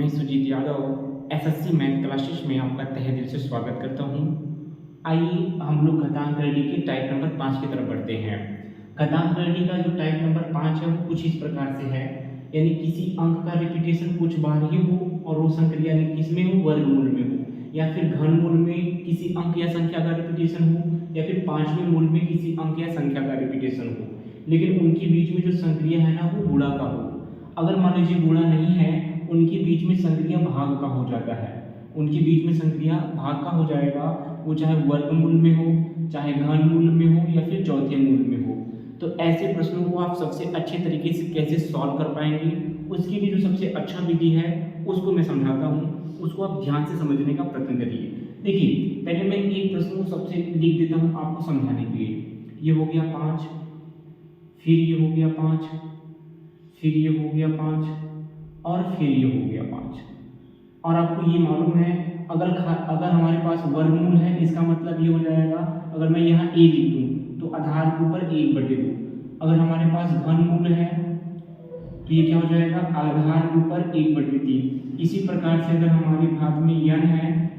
मैं Sujeet Yadav SSC math classes में आपका तहे दिल से स्वागत करता हूं। आइए हम लोग घातांक रेडी के टाइप नंबर 5 की तरफ बढ़ते हैं। घातांक रेडी का जो टाइप नंबर 5 है वो कुछ इस प्रकार से है, यानी किसी अंक का रिपीटेशन कुछ बार ही हो और वो संक्रिया यानी किसमें हो, वर्गमूल में हो, या फिर घनमूल में किसी अंक या संख्या का रिपीटेशन हो, या फिर 5वें मूल में किसी अंक या संख्या का रिपीटेशन हो, लेकिन उनके बीच में जो संक्रिया है ना वो गुणा का हो। अगर मान लीजिए गुणा नहीं है, उनके बीच में संक्रिया भाग का हो जाता है, उनके बीच में संक्रिया भाग का हो जाएगा, वो चाहे वर्गमूल में हो, चाहे घनमूल में हो, या फिर चौथे मूल में हो। तो ऐसे प्रश्नों को आप सबसे अच्छे तरीके से कैसे सॉल्व कर पाएंगे, उसकी भी जो सबसे अच्छा विधि है उसको मैं समझाता हूँ, उसको आप ध्यान से समझने का प्रयत्न करिए। देखिए, पहले मैं एक प्रश्न को सबसे लिख देता हूँ आपको समझाने के लिए। ये हो गया 5, फिर ये हो गया 5, फिर ये हो गया 5, और फिर ये हो गया 5। और आपको ये मालूम है, अगर हमारे पास वर्गमूल है, इसका मतलब ये हो जाएगा, अगर मैं यहाँ a लिख दूँ तो आधार के ऊपर 1/2। अगर हमारे पास घनमूल है तो ये क्या हो जाएगा, आधार के ऊपर 1/3। इसी प्रकार से अगर हमारे भाग में n है,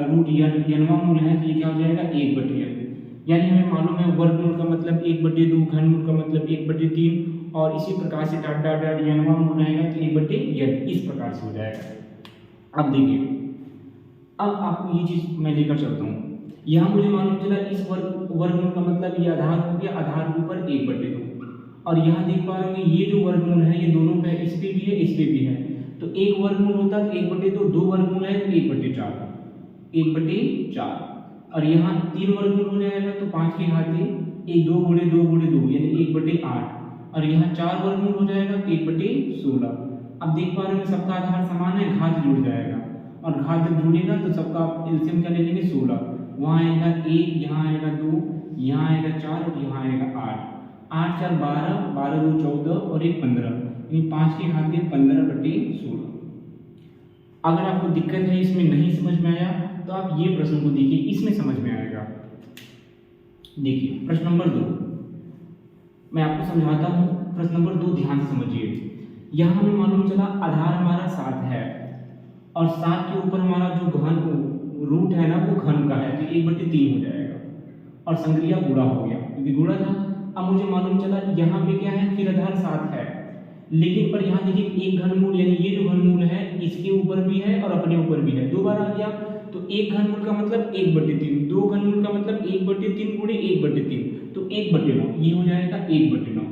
रूट n मूल है, तो ये क्या हो जाएगा 1/n। यानी हमें मालूम है वर्गमूल का मतलब 1/2, घनमूल का मतलब 1/3, और इसी प्रकार से डाट डाट डाट n मूल रहेगा तो 1/n, इस प्रकार से हो जाएगा। अब देखिए, अब आपको ये चीज मैं लेकर चलता हूँ। यहाँ मुझे मालूम चला इस वर्गमूल का मतलब ये आधार हो गया, आधार के ऊपर 1/2, और यहाँ देख पा रहे हैं ये जो वर्गमूल है ये दोनों पे, इस पे भी है इस पे भी है, तो एक वर्गमूल होता है 1/2, दो वर्गमूल है तो 1/4, 1/4, और यहाँ 3 वर्गमूल हो जाएगा तो 5 की घात 1, 2 गुणे 2 गुणे 2 यानी 1/8, और यहाँ 4 वर्गमूल हो जाएगा तो 1/16। अब देख पा रहे हैं सबका आधार समान है, घात जुड़ जाएगा, और घात जब जुड़ेगा तो सबका एलसीएम क्या ले लेंगे 16। वहाँ आएगा 1, यहाँ आएगा 2, यहाँ आएगा 4, और यहाँ आएगा 8। 8 4 12, 12 2 14, और 1 15, यानी 5 की घात 15/16। अगर आपको दिक्कत है, इसमें नहीं समझ में आया, तो आप ये प्रश्न को देखिए, इसमें समझ में आएगा। देखिए प्रश्न नंबर 2 मैं आपको समझाता हूँ। प्रश्न नंबर 2 ध्यान से समझिए। यहाँ हमें मालूम चला आधार हमारा 7 है, और 7 के ऊपर हमारा जो घन रूट है ना वो घन का है, तो 1/3 हो जाएगा, और संक्रिया गुणा हो गया क्योंकि गुणा था। अब मुझे मालूम चला यहाँ पे क्या है, फिर आधार 7 है, लेकिन पर यहाँ देखिए एक घनमूल, यानी ये जो घनमूल है इसके ऊपर भी है और अपने ऊपर भी है, दो बार आ गया, तो एक घनमूल का मतलब 1/3, दो घनमूल का मतलब 1/3 गुणे 1/3, तो 1/9, ये हो जाएगा 1/9।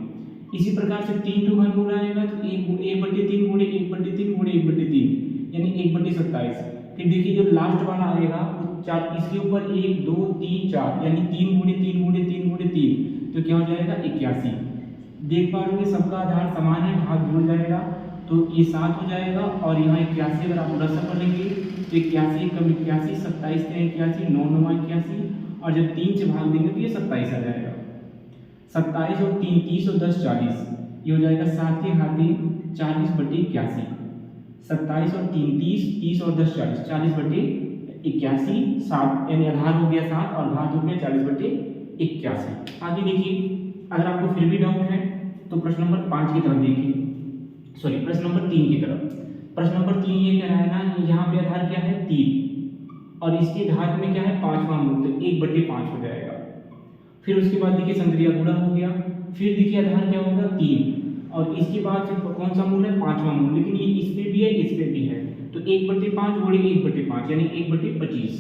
इसी प्रकार से 3 जो घनमूल आएगा तो 1/3 गुणे 1/3 गुणे 1/3, यानी 1/27। फिर देखिए जो लास्ट वाला आएगा वो 4, इसके ऊपर 1 2 3 4, यानी 3 गुणे 3 गुणे 3 गुणे 3, तो क्या हो जाएगा 81। देख पा रहे होंगे सबका आधार समान है, भाग जुड़ जाएगा, तो ये 7 हो जाएगा, और यहाँ 81 अगर आप रस पढ़ेंगे तो 81 कम 81, 27 का 81, 9 9 81, और जब 3 से भाग देंगे तो ये 27 आ जाएगा। 27 और 3 30 और 10 40, ये हो जाएगा 7 की घात 40/81। 27 और 3 30, 30 और 10 40, 40/81, 7 यानी आधार हो गया 7 और घात हो गया 40/81। आगे देखिए, अगर आपको फिर भी डाउट है तो प्रश्न नंबर 5 की तरफ देखिए, सॉरी प्रश्न नंबर 3 की तरफ। प्रश्न नंबर 3 ये कह रहा है ना, यहाँ पे आधार क्या है 3, और इसके घात में क्या है 5वां मूल, तो 1/5 हो जाएगा। फिर उसके बाद देखिए संक्रिया गुणा हो गया, फिर देखिए आधार क्या होगा 3, और इसके बाद फिर कौन सा मूल है 5वां मूल, लेकिन ये इस पे भी है इस पे भी है, तो 1/5 गुणे 1/5 यानी 1/25,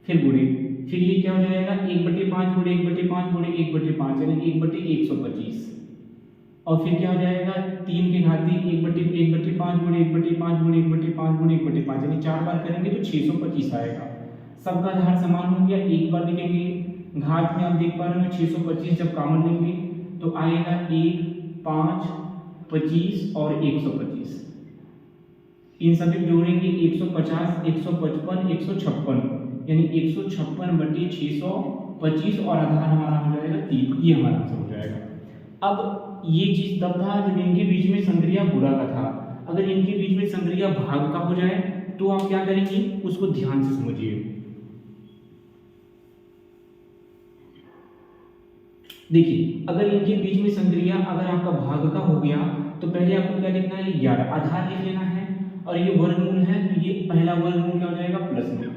फिर गुणे, फिर ये क्या हो जाएगा 1/5 गुणे 1/5 गुणे 1/5 यानी 1/125, और फिर क्या हो जाएगा 3 की घात 1/5 गुणे 1/5 गुणे 1/5 गुणे 1/5, यानी 4 बार करेंगे तो 625 आएगा। सबका आधार समान हो गया, एक बार लिखेंगे, घात में आप देख पा रहे हो 625 जब कॉमन लेंगे तो आएगा 1 5 25 और 125, इन सभी जोड़ेंगे 150 155 156, यानी 156/625, और आधार हमारा हो जाएगा 3, ये हमारा आंसर हो जाएगा। अब ये चीज तब था जब इनके बीच में संक्रिया गुणा का था, अगर इनके बीच में संक्रिया भाग का हो जाए तो आप क्या करेंगे उसको ध्यान से समझिए। देखिए, अगर इनके बीच में संक्रिया अगर आपका भाग का हो गया तो पहले आपको क्या लिखना है 11, आधार लिख लेना है, और ये वर्गमूल है, तो ये पहला वर्गमूल क्या हो जाएगा प्लस में।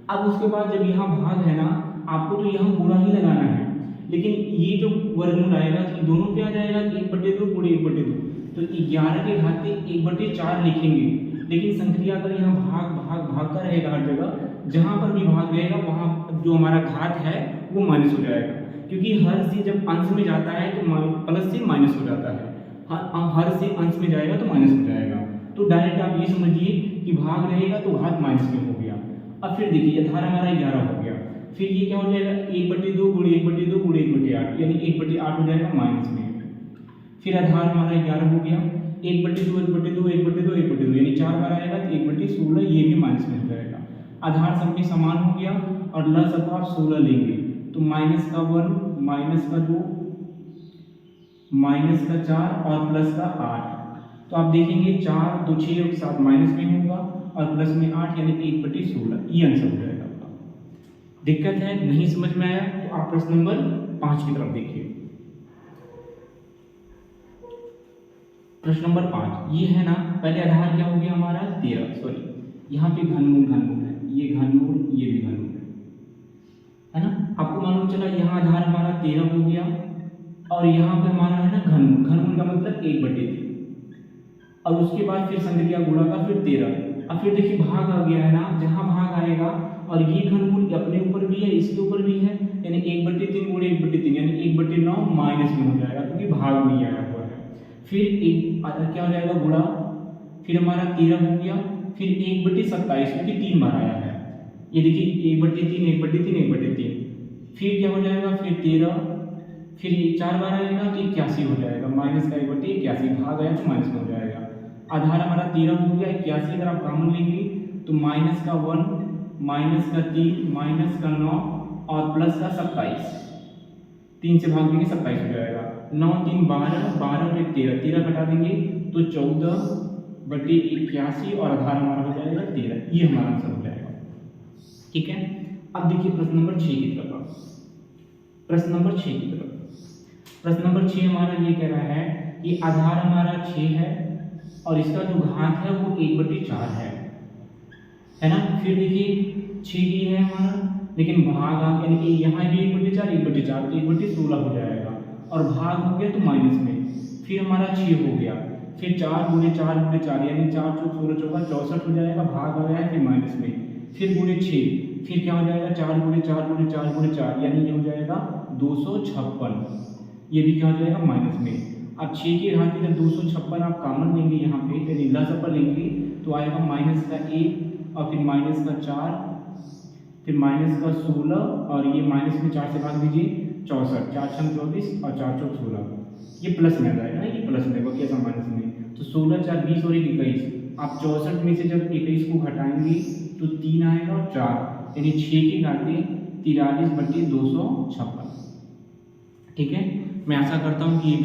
अब उसके बाद जब यहाँ भाग है ना, आपको तो यहाँ गुणा ही लगाना है, लेकिन ये जो वर्गमूल आएगा तो दोनों पे आ जाएगा 1/2 गुणे 1/2, तो 11 के घाते 1/4 लिखेंगे, लेकिन संक्रिया अगर यहाँ भाग भाग भाग का रहेगा हर जगह, जहाँ पर भी भाग रहेगा वहाँ जो हमारा घात है वो माइनस हो जाएगा, क्योंकि हर से जब अंश में जाता है तो प्लस से माइनस हो जाता है, हर से अंश में जाएगा तो माइनस हो जाएगा। तो डायरेक्ट आप ये समझिए कि भाग रहेगा तो घात माइनस में हो गया। अब फिर देखिए आधार हमारा 11 हो गया, फिर ये क्या हो जाएगा 1/2 गुणे 1/2 गुणे 1/8, यानी 1/8 हो जाएगा माइनस में। फिर आधार हमारा 11 हो गया, 1/2 1/2 1/2 1/2 यानी 4 बार आएगा तो 1/16, ये भी माइनस में हो जाएगा। आधार सब में समान हो गया और लसागु आप 16 लेंगे तो माइनस का 1 माइनस का 2 माइनस का 4 और प्लस का 8, तो आप देखेंगे 4 2 6 और 7 माइनस में होगा और प्लस में 8 यानी 1/16, ये आंसर हो जाएगा आपका। दिक्कत है नहीं समझ में आया तो आप प्रश्न नंबर 5 की तरफ देखिए। प्रश्न नंबर 5 ये है ना, पहले आधार क्या हो गया हमारा 13, सॉरी यहाँ पे घनमूल है, ये घनमूल ये भी घनमूल है ना। आपको मालूम चला यहाँ आधार हमारा 13 हो गया और यहाँ पे हमारा है ना घनमूल, घनमूल का मतलब 1/3, और उसके बाद फिर संक्रिया गुणा का फिर 13। अब फिर देखिए भाग आ गया है ना, जहाँ भाग आएगा और ये घनमूल अपने ऊपर भी है इसके ऊपर भी है, यानी 1/3 गुणे 1/3 यानी 1/9 माइनस में हो जाएगा क्योंकि भाग में आया हुआ है। फिर एक क्या हो जाएगा गुणा, फिर हमारा 13 हो गया, फिर 1/27 क्योंकि 3 बार आया है, ये देखिए 1/3 1/3 1/3, फिर क्या हो जाएगा फिर 13, फिर 4 बार आएगा तो 81 हो जाएगा, माइनस का 1/81 भाग आया तो माइनस में हो जाएगा। आधार हमारा 13 हो गया, 81 अगर आप कॉमन लेंगे तो माइनस का 1 माइनस का 3 माइनस का 9 और प्लस का 27, 3 से भाग देंगे 27 हो जाएगा, 9 3 12 12 में 13 13 घटा देंगे तो 14/81 और आधार हमारा हो जाएगा 13, ये हमारा आंसर हो जाएगा। ठीक है, अब देखिए प्रश्न नंबर 6 की तरफ। प्रश्न नंबर 6 की तरफ, प्रश्न नंबर 6 हमारा ये कह रहा है कि आधार हमारा 6 है और इसका जो घात है वो 1/4 है ना। फिर देखिए 6 ही है हमारा, लेकिन भाग आ यानी कि यहाँ भी 1/4 1/4 तो 1/16 हो जाएगा और भाग हो गया तो माइनस में, फिर हमारा 6 हो गया, फिर 4 गुणे 4 गुणे 4 यानी 4 चौक 16 चौका 64 हो जाएगा, भाग आ गया है फिर माइनस में, फिर गुणे 6, फिर क्या हो जाएगा 4 गुणे 4 गुणे 4 गुणे 4 यानी ये हो जाएगा 256, ये भी क्या हो जाएगा माइनस में। अब 6 के घात में जब 256 आप कॉमन लेंगे यहाँ पे यानी लसागु लेंगे तो आएगा माइनस का 1 और फिर माइनस का 4 फिर माइनस का 16 और ये माइनस में 4 से भाग दीजिए 64, 4 6 24 और 4 चौक 16, ये प्लस में आ जाएगा, ये प्लस में बाकी ऐसा माइनस में, तो 16 4 20 और 21, आप 64 में से जब 21 को घटाएंगे तो 3 आएगा और 4 यानी 6 की घाते 43/256। ठीक है, मैं आशा करता हूँ कि ये